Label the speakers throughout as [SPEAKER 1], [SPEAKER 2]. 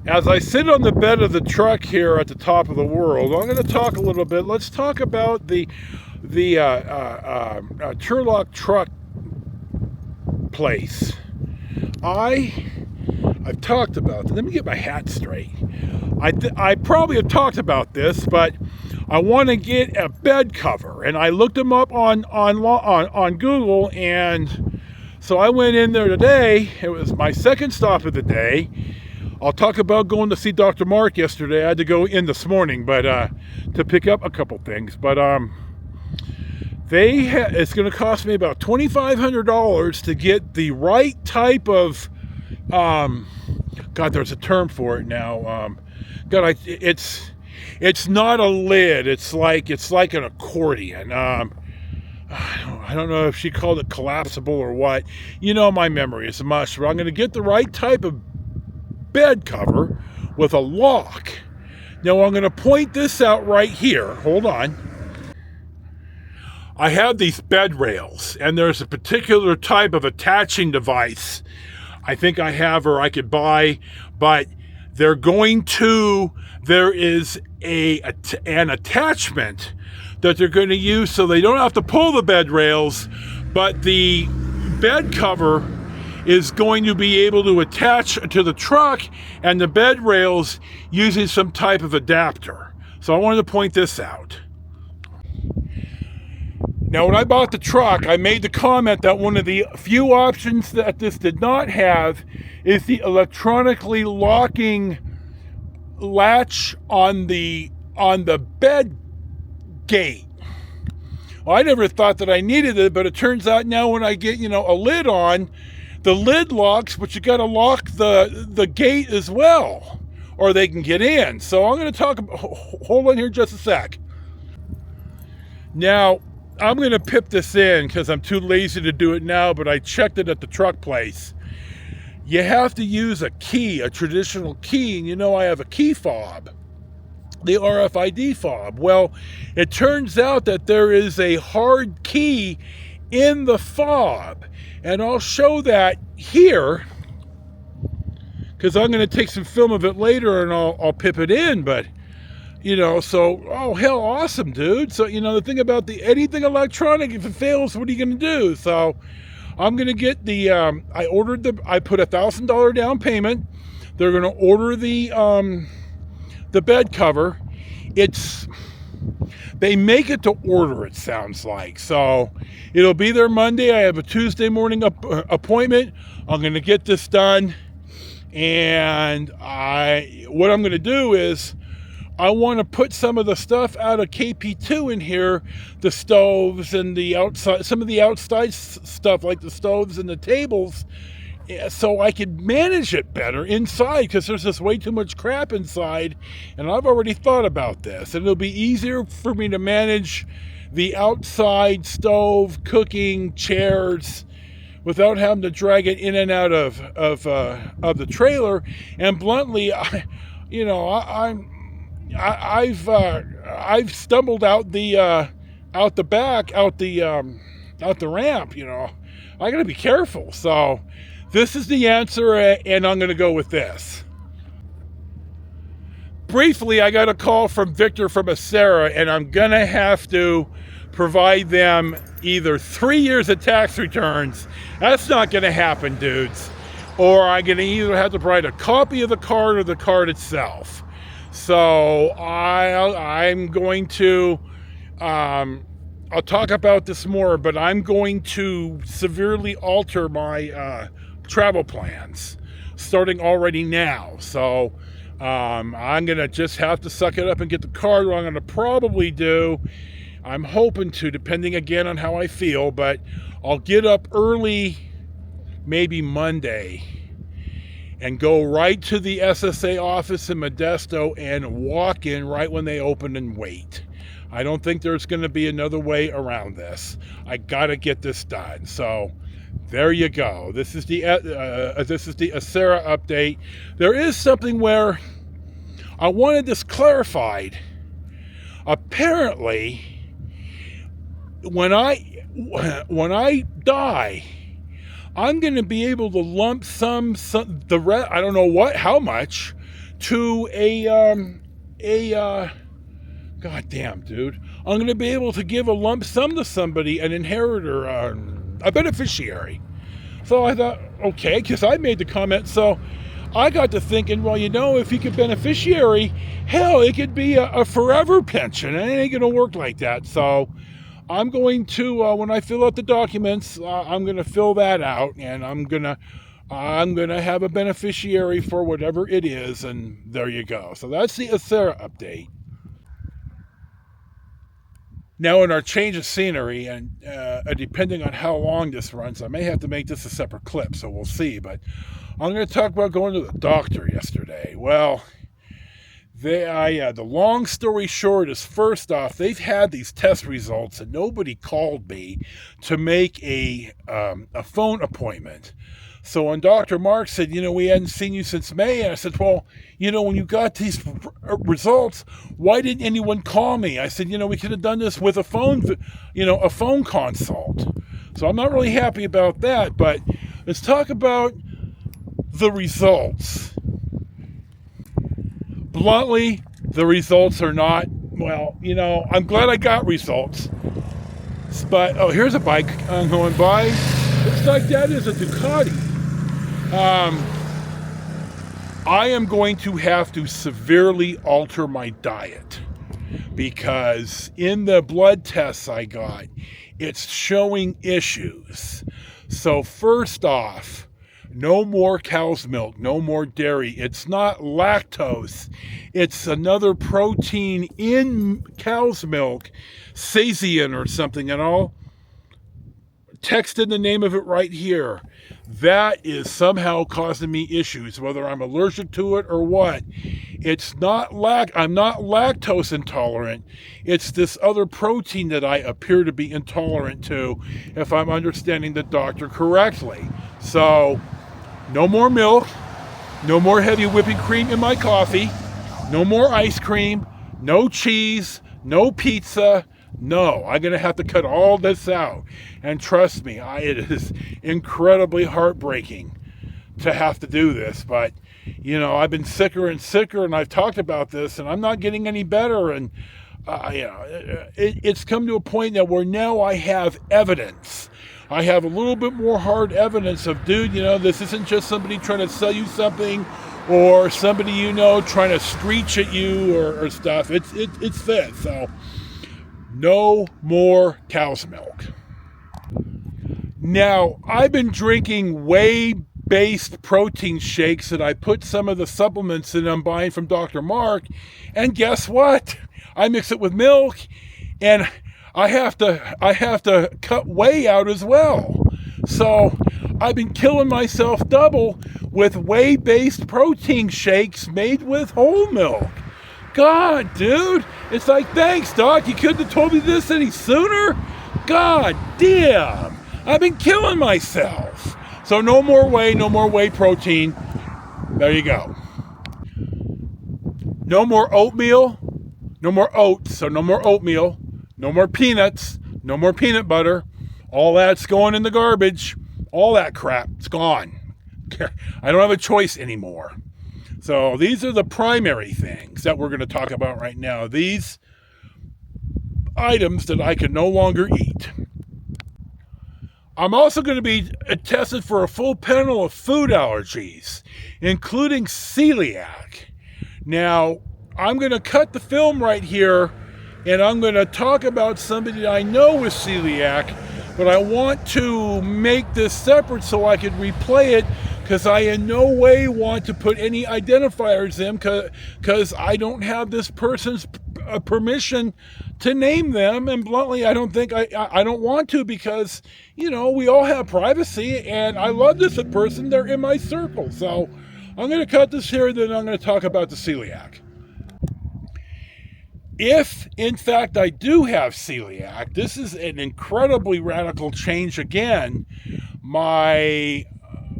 [SPEAKER 1] As I sit on the bed of the truck here at the top of the world, I'm going to talk a little bit. Let's talk about the Turlock truck place. I've talked about this. Let me get my hat straight. I probably have talked about this, but I want to get a bed cover, and I looked them up on Google, and so I went in there today. It was my second stop of the day. I'll talk about going to see Dr. Mark yesterday. I had to go in this morning, but to pick up a couple things. But it's going to cost me about $2,500 to get the right type of God. There's a term for it now. It's not a lid. It's like an accordion. I don't know if she called it collapsible or what. You know, my memory is mush. But I'm going to get the right type of bed cover with a lock. Now I'm going to point this out right here. Hold on. I have these bed rails, and there's a particular type of attaching device I think I have or I could buy, but there is an attachment that they're going to use so they don't have to pull the bed rails, but the bed cover is going to be able to attach to the truck and the bed rails using some type of adapter. So I wanted to point this out. Now, when I bought the truck, I made the comment that one of the few options that this did not have is the electronically locking latch on the bed gate. Well, I never thought that I needed it, but it turns out now when I get, a lid on, the lid locks, but you got to lock the gate as well, or they can get in. So I'm going to talk about, hold on here just a sec. Now, I'm going to pip this in because I'm too lazy to do it now, but I checked it at the truck place. You have to use a key, a traditional key, and I have a key fob, the RFID fob. Well, it turns out that there is a hard key in the fob, and I'll show that here because I'm going to take some film of it later and I'll pip it in, but oh hell, awesome, dude. So the thing about anything electronic, if it fails, what are you going to do? So I'm going to get I put $1,000 down payment. They're going to order the bed cover. They make it to order, it sounds like. So it'll be there Monday. I have a Tuesday morning appointment. I'm going to get this done. And what I'm going to do is I want to put some of the stuff out of KP2 in here, the stoves and some of the outside stuff like the stoves and the tables, so I could manage it better inside because there's just way too much crap inside, and I've already thought about this, and it'll be easier for me to manage the outside stove, cooking, chairs, without having to drag it in and out of the trailer. And bluntly, I've stumbled out the ramp. I got to be careful. So this is the answer, and I'm going to go with this. Briefly, I got a call from Victor from Acera, and I'm going to have to provide them either 3 years of tax returns. That's not going to happen, dudes. Or I'm going to either have to provide a copy of the card or the card itself. So I'm going to, I'll talk about this more, but I'm going to severely alter my travel plans starting already now. So I'm going to just have to suck it up and get the card. What I'm going to probably do, I'm hoping to, depending again on how I feel, but I'll get up early, maybe Monday, and go right to the SSA office in Modesto and walk in right when they open and wait. I don't think there's going to be another way around this. I got to get this done. So there you go. This is the Acera update. There is something where I wanted this clarified. Apparently, when I die, I'm going to be able to lump I don't know how much, to God damn, dude. I'm going to be able to give a lump sum to somebody, an inheritor, a beneficiary. So I thought, okay, because I made the comment, so I got to thinking, well, if you could beneficiary, hell, it could be a forever pension, and it ain't going to work like that. So I'm going to, when I fill out the documents, I'm going to fill that out, and I'm going to have a beneficiary for whatever it is, and there you go. So that's the Acera update. Now, in our change of scenery, and depending on how long this runs, I may have to make this a separate clip, so we'll see. But I'm going to talk about going to the doctor yesterday. Well, the long story short is, first off, they've had these test results, and nobody called me to make a phone appointment. So when Dr. Mark said, we hadn't seen you since May, and I said, well, when you got these results, why didn't anyone call me? I said, we could have done this with a phone consult. So I'm not really happy about that, but let's talk about the results. Bluntly, the results are not, well, I'm glad I got results. But, here's a bike I'm going by. Looks like that is a Ducati. I am going to have to severely alter my diet, because in the blood tests I got, it's showing issues. So first off, no more cow's milk, no more dairy. It's not lactose. It's another protein in cow's milk, casein or something, and I'll text in the name of it right here. That is somehow causing me issues, whether I'm allergic to it or what. It's not I'm not lactose intolerant. It's this other protein that I appear to be intolerant to, if I'm understanding the doctor correctly. So, no more milk, no more heavy whipping cream in my coffee, no more ice cream, no cheese, no pizza. No, I'm going to have to cut all this out. And trust me, it is incredibly heartbreaking to have to do this. But, I've been sicker and sicker, and I've talked about this, and I'm not getting any better. And, it's come to a point that where now I have evidence. I have a little bit more hard evidence of, dude, this isn't just somebody trying to sell you something, or somebody, trying to screech at you or stuff. It's this. So, no more cow's milk. Now, I've been drinking whey-based protein shakes, and I put some of the supplements that I'm buying from Dr. Mark, and guess what? I mix it with milk, and I have to cut whey out as well. So I've been killing myself double with whey-based protein shakes made with whole milk. God, dude, it's like, thanks, Doc. You couldn't have told me this any sooner. God damn, I've been killing myself. So no more whey protein. There you go. No more oatmeal, no more oats, so no more oatmeal, no more peanuts, no more peanut butter. All that's going in the garbage. All that crap, it's gone. I don't have a choice anymore. So these are the primary things that we're going to talk about right now. These items that I can no longer eat. I'm also going to be tested for a full panel of food allergies, including celiac. Now, I'm going to cut the film right here, and I'm going to talk about somebody that I know with celiac, but I want to make this separate so I can replay it, because I in no way want to put any identifiers in, because I don't have this person's permission to name them, and bluntly, I don't think I don't want to, because, we all have privacy, and I love this person. They're in my circle. So I'm going to cut this here, then I'm going to talk about the celiac. If, in fact, I do have celiac, this is an incredibly radical change again.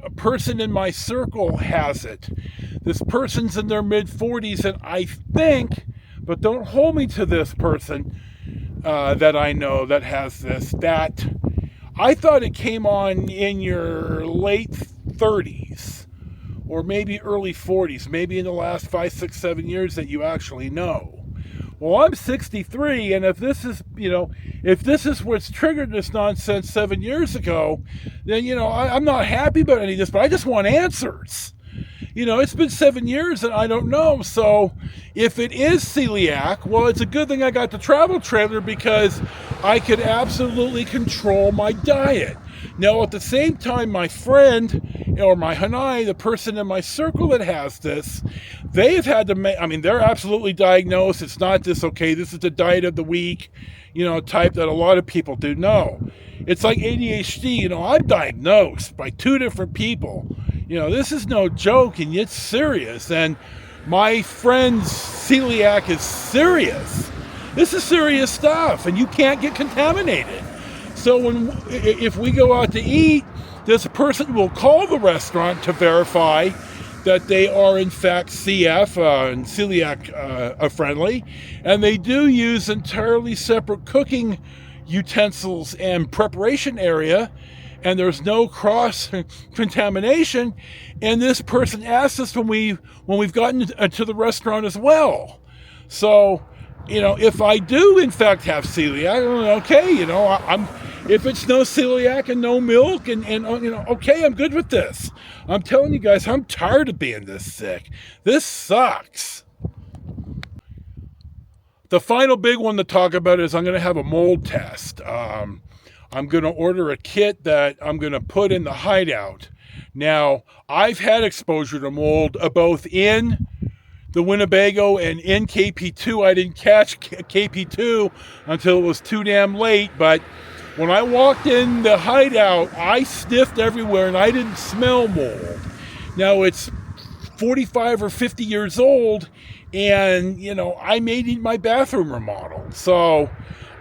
[SPEAKER 1] A person in my circle has it. This person's in their mid-40s, and I think, but don't hold me to this person that I know that has this, that I thought it came on in your late 30s or maybe early 40s, maybe in the last 5, 6, 7 years that you actually know. Well, I'm 63, and if this is what's triggered this nonsense 7 years ago, then, I'm not happy about any of this, but I just want answers. It's been 7 years and I don't know. So if it is celiac, well, it's a good thing I got the travel trailer because I could absolutely control my diet. Now, at the same time, my friend or my Hanai, the person in my circle that has this, they've had to they're absolutely diagnosed. It's not this, okay, this is the diet of the week, type that a lot of people do. No, it's like ADHD. I'm diagnosed by 2 different people. This is no joke, and it's serious. And my friend's celiac is serious. This is serious stuff, and you can't get contaminated. So if we go out to eat, this person will call the restaurant to verify that they are in fact CF and celiac friendly, and they do use entirely separate cooking utensils and preparation area, and there's no cross contamination. And this person asked us when we've gotten to the restaurant as well. So, if I do in fact have celiac, okay, if it's no celiac and no milk and okay, I'm good with this. I'm telling you guys, I'm tired of being this sick. This sucks. The final big one to talk about is I'm going to have a mold test. I'm going to order a kit that I'm going to put in the hideout. Now, I've had exposure to mold both in the Winnebago and in KP2. I didn't catch KP2 until it was too damn late, but when I walked in the hideout, I sniffed everywhere and I didn't smell mold. Now, it's 45 or 50 years old, and, I may need my bathroom remodeled. So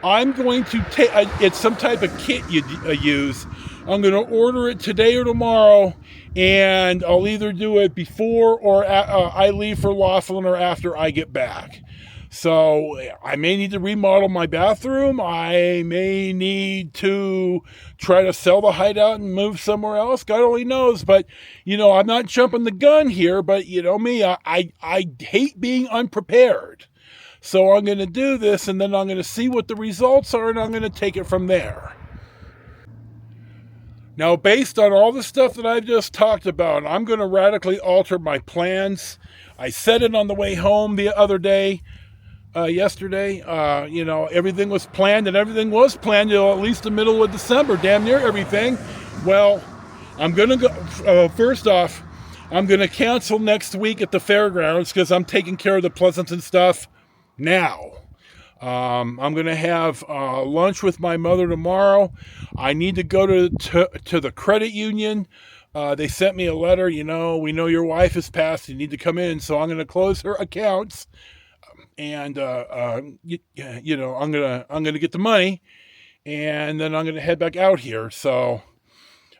[SPEAKER 1] I'm going to take, it's some type of kit you use. I'm going to order it today or tomorrow, and I'll either do it before or I leave for Laughlin or after I get back. So I may need to remodel my bathroom. I may need to try to sell the hideout and move somewhere else. God only knows. But, I'm not jumping the gun here. But, me, I hate being unprepared. So I'm going to do this, and then I'm going to see what the results are, and I'm going to take it from there. Now, based on all the stuff that I've just talked about, I'm going to radically alter my plans. I said it on the way home the other day. Yesterday, everything was planned, and everything was planned till at least the middle of December, damn near everything. Well, I'm going to go, first off, I'm going to cancel next week at the fairgrounds because I'm taking care of the Pleasanton stuff now. I'm going to have lunch with my mother tomorrow. I need to go to the credit union. They sent me a letter, we know your wife has passed, you need to come in, so I'm going to close her accounts. And I'm gonna get the money, and then I'm gonna head back out here. So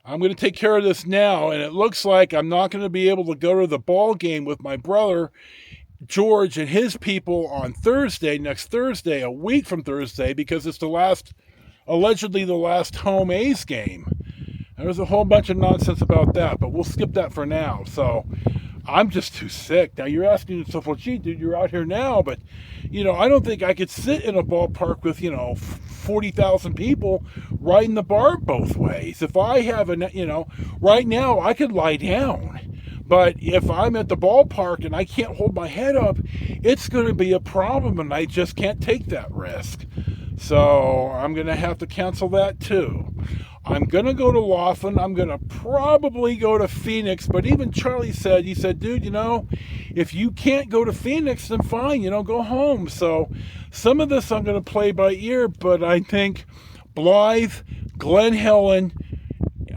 [SPEAKER 1] I'm gonna take care of this now, and it looks like I'm not gonna be able to go to the ball game with my brother George and his people on next Thursday, a week from Thursday, because it's allegedly the last home A's game. There's a whole bunch of nonsense about that, but we'll skip that for now. So I'm just too sick. Now, you're asking yourself, well, gee, dude, you're out here now, but, I don't think I could sit in a ballpark with, 40,000 people riding the bar both ways. If I have right now, I could lie down. But if I'm at the ballpark and I can't hold my head up, it's going to be a problem, and I just can't take that risk. So I'm going to have to cancel that too. I'm going to go to Laughlin. I'm going to probably go to Phoenix. But even Charlie said, dude, if you can't go to Phoenix, then fine, go home. So some of this I'm going to play by ear. But I think Blythe, Glen Helen,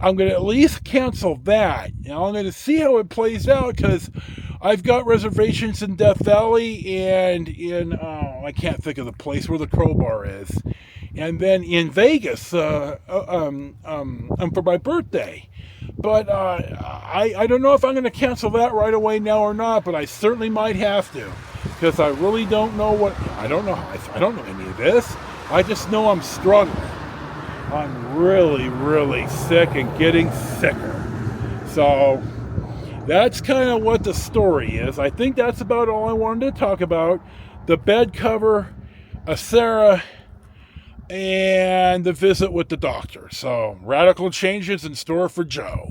[SPEAKER 1] I'm going to at least cancel that. I'm going to see how it plays out, because I've got reservations in Death Valley and in, I can't think of the place where the Crowbar is. And then in Vegas for my birthday. But I don't know if I'm going to cancel that right away now or not, but I certainly might have to, because I really don't know I don't know any of this. I just know I'm struggling. I'm really, really sick and getting sicker. So that's kind of what the story is. I think that's about all I wanted to talk about. The bed cover, Sarah, and the visit with the doctor. So, radical changes in store for Joe.